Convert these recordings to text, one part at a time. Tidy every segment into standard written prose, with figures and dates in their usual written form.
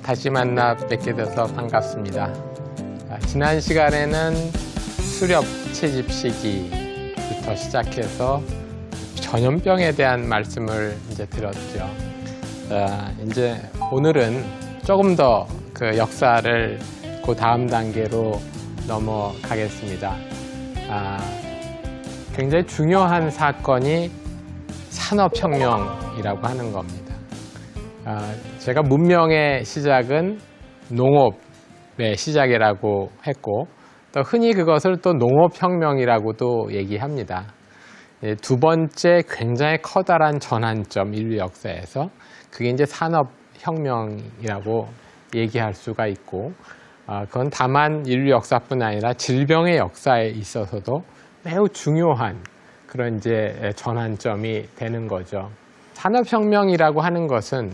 다시 만나 뵙게 돼서 반갑습니다. 지난 시간에는 수렵 채집 시기부터 시작해서 전염병에 대한 말씀을 이제 드렸죠. 이제 오늘은 조금 더 그 역사를 그 다음 단계로 넘어가겠습니다. 굉장히 중요한 사건이 산업혁명이라고 하는 겁니다. 제가 문명의 시작은 농업의 시작이라고 했고, 또 흔히 그것을 또 농업혁명이라고도 얘기합니다. 두 번째 굉장히 커다란 전환점, 인류 역사에서 그게 이제 산업혁명이라고 얘기할 수가 있고, 그건 다만 인류 역사뿐 아니라 질병의 역사에 있어서도 매우 중요한 그런 이제 전환점이 되는 거죠. 산업혁명이라고 하는 것은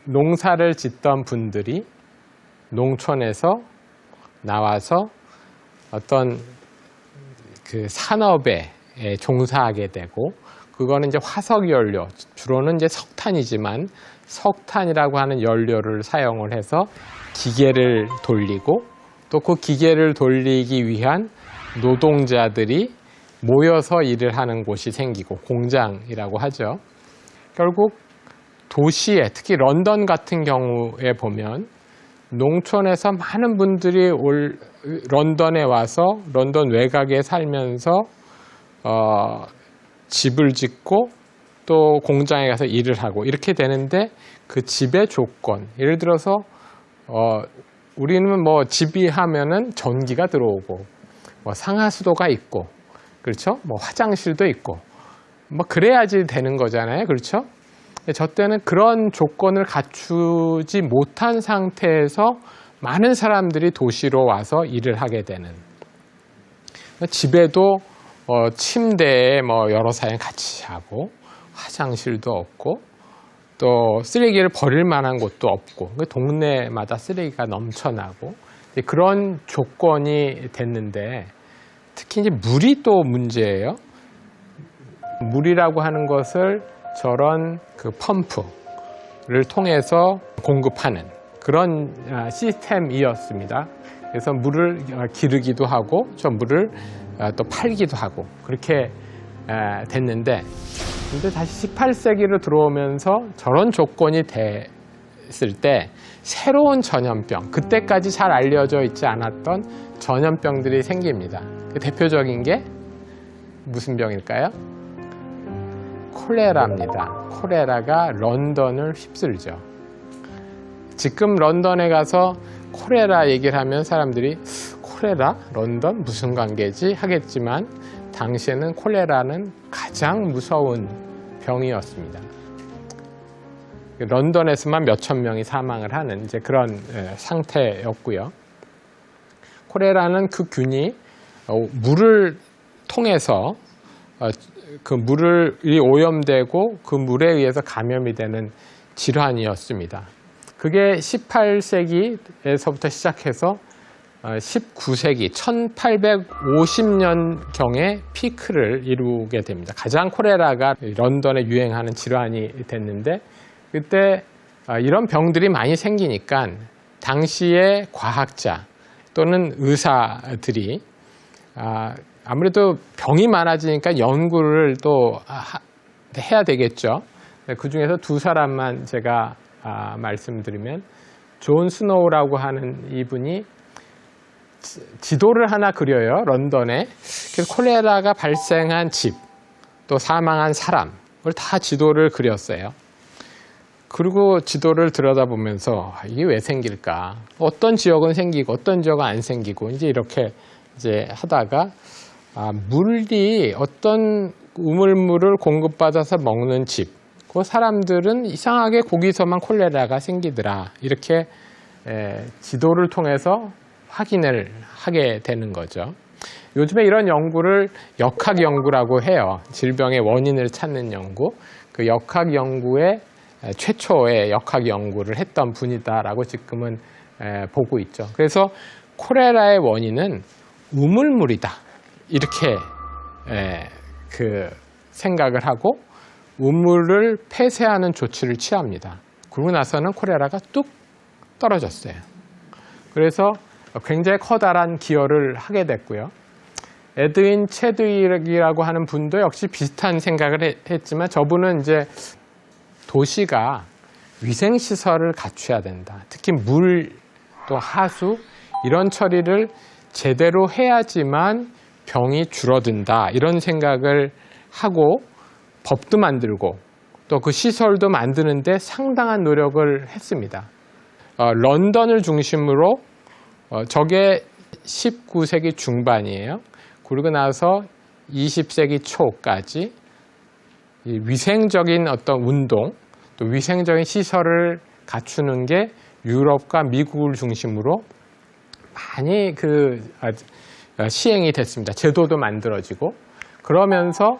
농사를 짓던 분들이 농촌에서 나와서 어떤 그 산업에 종사하게 되고, 그거는 이제 화석 연료, 주로는 이제 석탄이지만 석탄이라고 하는 연료를 사용을 해서 기계를 돌리고, 또 그 기계를 돌리기 위한 노동자들이 모여서 일을 하는 곳이 생기고, 공장이라고 하죠. 결국 도시에, 특히 런던 같은 경우에 보면 농촌에서 많은 분들이 런던에 와서 런던 외곽에 살면서 집을 짓고 또 공장에 가서 일을 하고 이렇게 되는데, 그 집의 조건, 예를 들어서 우리는 뭐 집이 하면은 전기가 들어오고 뭐 상하수도가 있고, 그렇죠? 뭐 화장실도 있고, 뭐 그래야지 되는 거잖아요, 그렇죠? 저 때는 그런 조건을 갖추지 못한 상태에서 많은 사람들이 도시로 와서 일을 하게 되는, 집에도 침대에 뭐 여러 사람이 같이 하고, 화장실도 없고, 또 쓰레기를 버릴 만한 곳도 없고, 동네마다 쓰레기가 넘쳐나고, 그런 조건이 됐는데, 특히 이제 물이 또 문제예요. 물이라고 하는 것을 저런 그 펌프를 통해서 공급하는 그런 시스템이었습니다. 그래서 물을 기르기도 하고, 저 물을 또 팔기도 하고, 그렇게 됐는데, 근데 다시 18세기로 들어오면서 저런 조건이 됐을 때 새로운 전염병, 그때까지 잘 알려져 있지 않았던 전염병들이 생깁니다. 그 대표적인 게 무슨 병일까요? 콜레라입니다. 콜레라가 런던을 휩쓸죠. 지금 런던에 가서 콜레라 얘기를 하면 사람들이 콜레라? 런던? 무슨 관계지? 하겠지만, 당시에는 콜레라는 가장 무서운 병이었습니다. 런던에서만 몇천 명이 사망을 하는 이제 그런 상태였고요. 콜레라는 그 균이 물을 통해서 그 물이 오염되고 그 물에 의해서 감염이 되는 질환이었습니다. 그게 18세기에서부터 시작해서 19세기 1850년경에 피크를 이루게 됩니다. 가장 콜레라가 런던에 유행하는 질환이 됐는데, 그때 이런 병들이 많이 생기니까 당시의 과학자 또는 의사들이 아무래도 병이 많아지니까 연구를 또 해야 되겠죠. 그 중에서 두 사람만 제가 말씀드리면, 존 스노우라고 하는 이분이 지도를 하나 그려요, 런던에. 그래서 콜레라가 발생한 집, 또 사망한 사람을 다 지도를 그렸어요. 그리고 지도를 들여다보면서 이게 왜 생길까? 어떤 지역은 생기고 어떤 지역은 안 생기고, 이제 이렇게 이제 하다가 물이 어떤 우물물을 공급받아서 먹는 집, 그 사람들은 이상하게 거기서만 콜레라가 생기더라. 이렇게 지도를 통해서 확인을 하게 되는 거죠. 요즘에 이런 연구를 역학 연구라고 해요. 질병의 원인을 찾는 연구. 그 역학 연구의 최초의 역학 연구를 했던 분이다라고 지금은 보고 있죠. 그래서 콜레라의 원인은 우물물이다, 이렇게 그 생각을 하고 우물을 폐쇄하는 조치를 취합니다. 그러고 나서는 콜레라가 뚝 떨어졌어요. 그래서 굉장히 커다란 기여를 하게 됐고요. 에드윈 체드윅이라고 하는 분도 역시 비슷한 생각을 했지만 저분은 이제 도시가 위생시설을 갖춰야 된다. 특히 물, 또 하수 이런 처리를 제대로 해야지만 병이 줄어든다. 이런 생각을 하고 법도 만들고 또 그 시설도 만드는데 상당한 노력을 했습니다. 런던을 중심으로 저게 19세기 중반이에요. 그러고 나서 20세기 초까지 위생적인 어떤 운동, 또 위생적인 시설을 갖추는 게 유럽과 미국을 중심으로 많이 시행이 됐습니다. 제도도 만들어지고 그러면서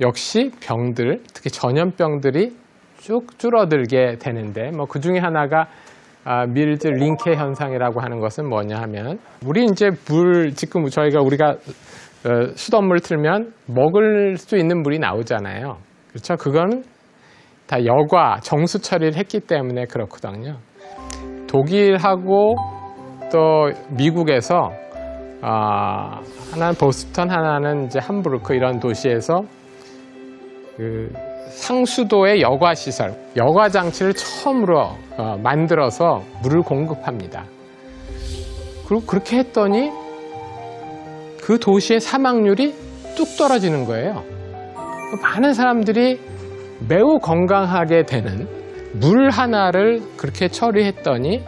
역시 병들, 특히 전염병들이 쭉 줄어들게 되는데 그 중에 하나가 밀즈 링케 현상이라고 하는 것은 뭐냐 하면 우리 이제 물 지금 우리가 수돗물 틀면 먹을 수 있는 물이 나오잖아요. 그렇죠? 그거는 다 여과 정수 처리를 했기 때문에 그렇거든요. 독일하고 또 미국에서 하나는 보스턴, 하나는 이제 함부르크 이런 도시에서 상수도의 여과 시설, 여과 장치를 처음으로 만들어서 물을 공급합니다. 그리고 그렇게 했더니 그 도시의 사망률이 뚝 떨어지는 거예요. 많은 사람들이 매우 건강하게 되는 물 하나를 그렇게 처리했더니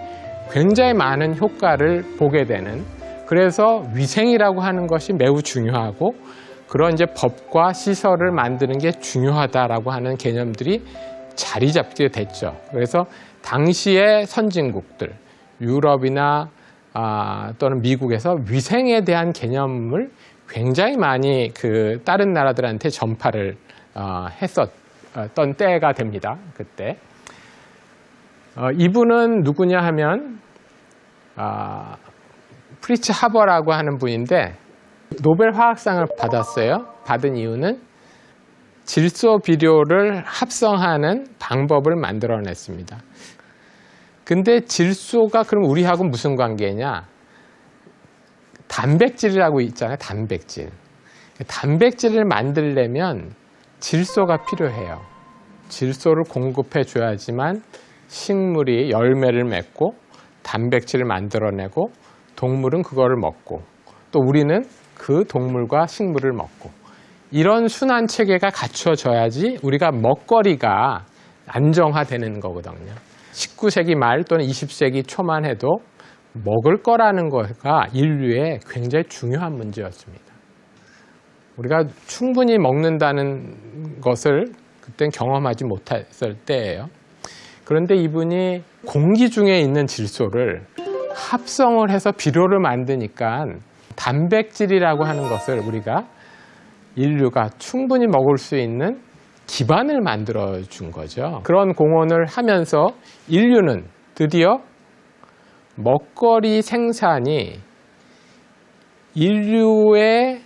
굉장히 많은 효과를 보게 되는, 그래서 위생이라고 하는 것이 매우 중요하고 그런 이제 법과 시설을 만드는 게 중요하다라고 하는 개념들이 자리 잡게 됐죠. 그래서 당시의 선진국들, 유럽이나 또는 미국에서 위생에 대한 개념을 굉장히 많이 다른 나라들한테 전파를 했었던 때가 됩니다. 그때. 이분은 누구냐 하면 프리츠 하버라고 하는 분인데 노벨 화학상을 받았어요. 받은 이유는 질소 비료를 합성하는 방법을 만들어냈습니다. 근데 질소가 그럼 우리하고 무슨 관계냐? 단백질이라고 있잖아요. 단백질. 단백질을 만들려면 질소가 필요해요. 질소를 공급해 줘야지만 식물이 열매를 맺고 단백질을 만들어내고 동물은 그거를 먹고 또 우리는 그 동물과 식물을 먹고, 이런 순환 체계가 갖춰져야지 우리가 먹거리가 안정화되는 거거든요. 19세기 말 또는 20세기 초만 해도 먹을 거라는 거가 인류의 굉장히 중요한 문제였습니다. 우리가 충분히 먹는다는 것을 그땐 경험하지 못했을 때예요. 그런데 이분이 공기 중에 있는 질소를 합성을 해서 비료를 만드니까 단백질이라고 하는 것을 우리가 인류가 충분히 먹을 수 있는 기반을 만들어 준 거죠. 그런 공헌을 하면서 인류는 드디어 먹거리 생산이 인류의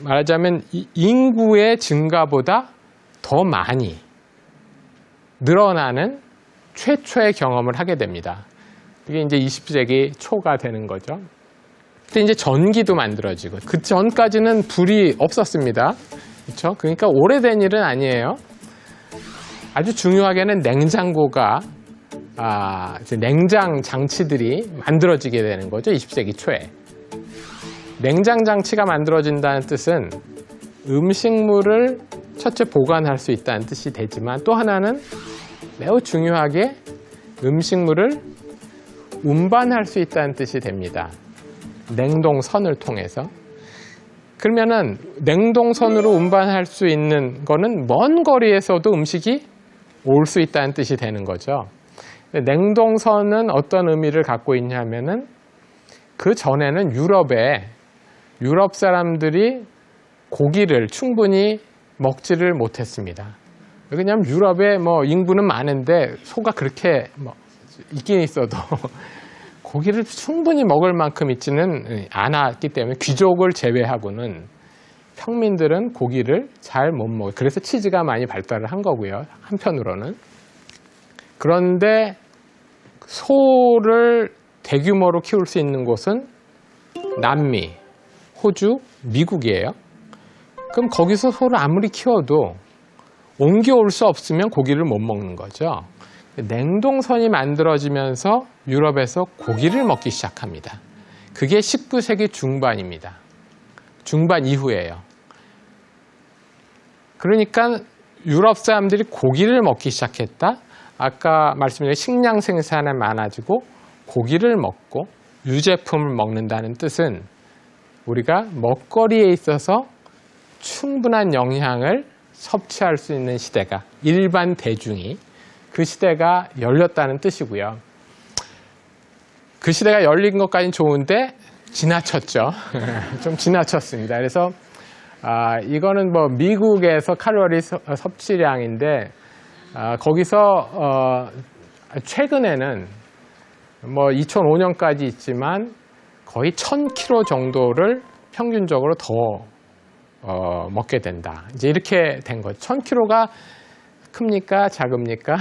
말하자면 인구의 증가보다 더 많이 늘어나는 최초의 경험을 하게 됩니다. 그게 이제 20세기 초가 되는 거죠. 그때 이제 전기도 만들어지고, 그 전까지는 불이 없었습니다. 그렇죠? 그러니까 오래된 일은 아니에요. 아주 중요하게는 냉장고가, 이제 냉장 장치들이 만들어지게 되는 거죠. 20세기 초에. 냉장 장치가 만들어진다는 뜻은 음식물을 첫째 보관할 수 있다는 뜻이 되지만 또 하나는 매우 중요하게 음식물을 운반할 수 있다는 뜻이 됩니다. 냉동선을 통해서. 그러면은 냉동선으로 운반할 수 있는 거는 먼 거리에서도 음식이 올 수 있다는 뜻이 되는 거죠. 냉동선은 어떤 의미를 갖고 있냐면은 그 전에는 유럽 사람들이 고기를 충분히 먹지를 못했습니다. 왜냐하면 유럽에 인구는 많은데 소가 그렇게 있긴 있어도 고기를 충분히 먹을 만큼 있지는 않았기 때문에 귀족을 제외하고는 평민들은 고기를 잘 못 먹어요. 그래서 치즈가 많이 발달을 한 거고요. 한편으로는. 그런데 소를 대규모로 키울 수 있는 곳은 남미, 호주, 미국이에요. 그럼 거기서 소를 아무리 키워도 옮겨올 수 없으면 고기를 못 먹는 거죠. 냉동선이 만들어지면서 유럽에서 고기를 먹기 시작합니다. 그게 19세기 중반입니다. 중반 이후예요. 그러니까 유럽 사람들이 고기를 먹기 시작했다. 아까 말씀드린 식량 생산이 많아지고 고기를 먹고 유제품을 먹는다는 뜻은 우리가 먹거리에 있어서 충분한 영양을 섭취할 수 있는 시대가, 일반 대중이 그 시대가 열렸다는 뜻이고요. 그 시대가 열린 것까지는 좋은데 지나쳤죠. 좀 지나쳤습니다. 그래서 이거는 뭐 미국에서 칼로리 섭취량인데 거기서 최근에는 뭐 2005년까지 있지만 거의 1000kg 정도를 평균적으로 더 먹게 된다. 이제 이렇게 된 거죠. 1000kg가 큽니까? 작습니까?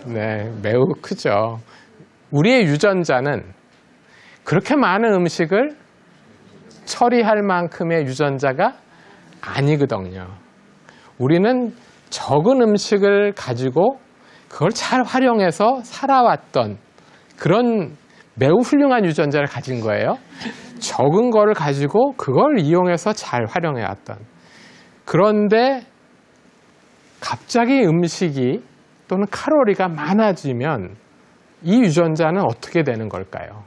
네, 매우 크죠. 우리의 유전자는 그렇게 많은 음식을 처리할 만큼의 유전자가 아니거든요. 우리는 적은 음식을 가지고 그걸 잘 활용해서 살아왔던 그런 매우 훌륭한 유전자를 가진 거예요. 적은 거를 가지고 그걸 이용해서 잘 활용해왔던. 그런데 갑자기 음식이 또는 칼로리가 많아지면 이 유전자는 어떻게 되는 걸까요?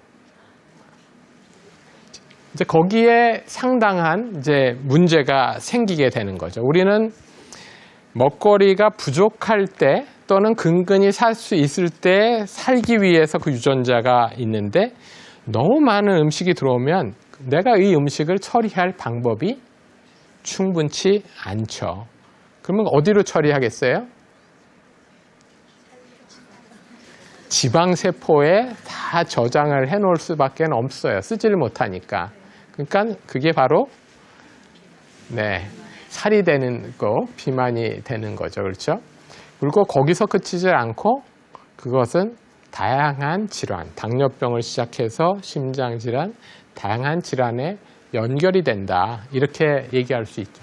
이제 거기에 상당한 이제 문제가 생기게 되는 거죠. 우리는 먹거리가 부족할 때 또는 근근히 살 수 있을 때 살기 위해서 그 유전자가 있는데 너무 많은 음식이 들어오면 내가 이 음식을 처리할 방법이 충분치 않죠. 그러면 어디로 처리하겠어요? 지방세포에 다 저장을 해놓을 수밖에 없어요. 쓰지를 못하니까. 그러니까 그게 바로 살이 되는 거, 비만이 되는 거죠. 그렇죠? 그리고 거기서 그치지 않고 그것은 다양한 질환, 당뇨병을 시작해서 심장질환, 다양한 질환에 연결이 된다. 이렇게 얘기할 수 있죠.